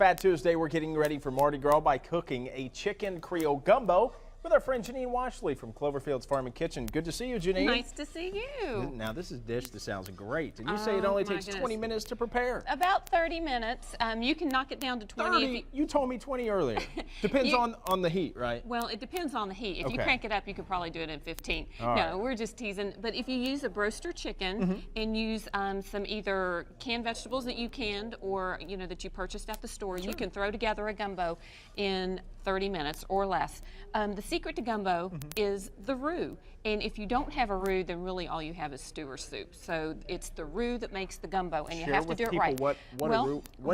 Fat Tuesday, we're getting ready for Mardi Gras by cooking a chicken Creole gumbo with our friend Janine Washle from Cloverfield's Farm and Kitchen. Good to see you, Janine. Nice to see you. Now, this is a dish that sounds great. And you say it only takes 20 minutes to prepare. About 30 minutes. You can knock it down to 20. 30? You told me 20 earlier. Depends on the heat, right? Well, it depends on the heat. If you crank it up, you could probably do it in 15. All no, right. we're just teasing. But if you use a broaster chicken and use some either canned vegetables that you canned or that you purchased at the store, you can throw together a gumbo in 30 minutes or less. The secret to gumbo is the roux. And if you don't have a roux, then really all you have is stew or soup. So it's the roux that makes the gumbo, and you have to do it right. What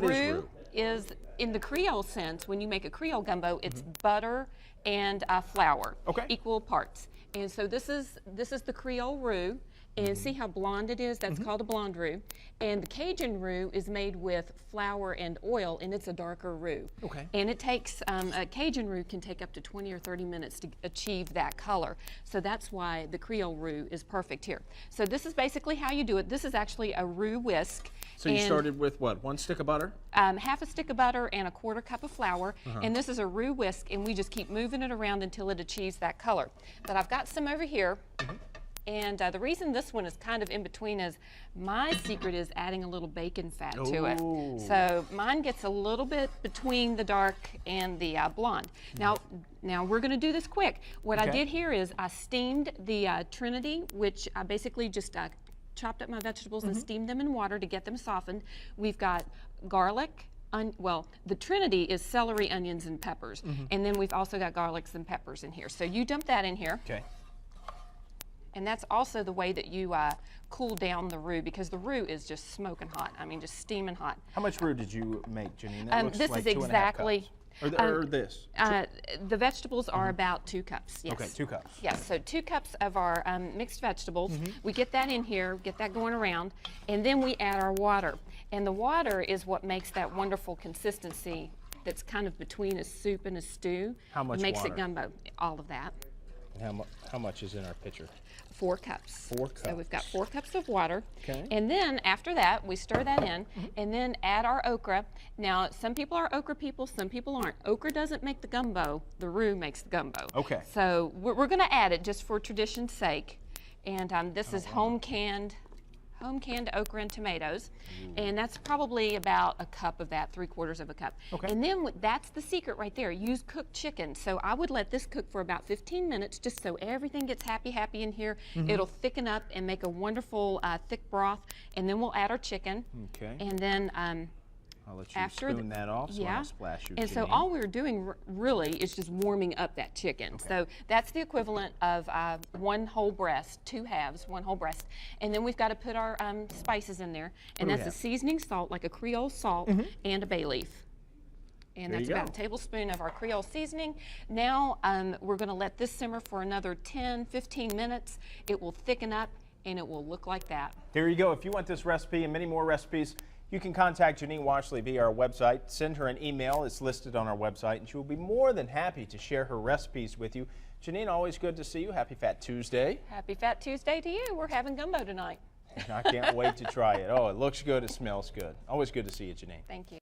is roux? Is, in the Creole sense, when you make a Creole gumbo, it's butter and flour, equal parts. And so this is the Creole roux. And see how blonde it is? That's called a blonde roux. And the Cajun roux is made with flour and oil, and it's a darker roux. And it takes, a Cajun roux can take up to 20 or 30 minutes to achieve that color. So that's why the Creole roux is perfect here. So this is basically how you do it. This is actually a roux whisk. So you started with what, 1 stick of butter? Half a stick of butter and a 1/4 cup of flour. And this is a roux whisk, and we just keep moving it around until it achieves that color. But I've got some over here. And the reason this one is kind of in between is my secret is adding a little bacon fat to it. So mine gets a little bit between the dark and the blonde. Now we're going to do this quick. What I did here is I steamed the Trinity, which I basically just chopped up my vegetables and steamed them in water to get them softened. We've got garlic. Well, the Trinity is celery, onions, and peppers. And then we've also got garlics and peppers in here. So you dump that in here. And that's also the way that you cool down the roux, because the roux is just smoking hot. I mean, just steaming hot. How much roux did you make, Janine? That looks this like is exactly. Or this? The vegetables are about 2 cups. Yes. Okay, 2 cups. Yes, so 2 cups of our mixed vegetables. We get that in here, get that going around, and then we add our water. And the water is what makes that wonderful consistency that's kind of between a soup and a stew. How much makes water? it gumbo. All of that. And how much is in our pitcher? 4 cups. 4 cups. So we've got 4 cups of water. Okay. And then after that, we stir that in and then add our okra. Now, some people are okra people, some people aren't. Okra doesn't make the gumbo, the roux makes the gumbo. Okay. So we're going to add it just for tradition's sake. And this is home-canned okra and tomatoes, and that's probably about a cup of that, 3/4 of a cup. And then that's the secret right there. Use cooked chicken. So I would let this cook for about 15 minutes just so everything gets happy in here. It'll thicken up and make a wonderful thick broth, and then we'll add our chicken. And then I'll let you spoon that off, so I'll splash you, and Janine. so all we're doing really is just warming up that chicken. So that's the equivalent of 1 whole breast, 2 halves, 1 whole breast. And then we've got to put our spices in there. And that's a seasoning salt, like a Creole salt, and a bay leaf. And that's about a tablespoon of our Creole seasoning. Now we're going to let this simmer for another 10, 15 minutes. It will thicken up, and it will look like that. Here you go. If you want this recipe and many more recipes, you can contact Janine Washle via our website. Send her an email. It's listed on our website, and she will be more than happy to share her recipes with you. Janine, always good to see you. Happy Fat Tuesday. Happy Fat Tuesday to you. We're having gumbo tonight. I can't wait to try it. Oh, it looks good. It smells good. Always good to see you, Janine. Thank you.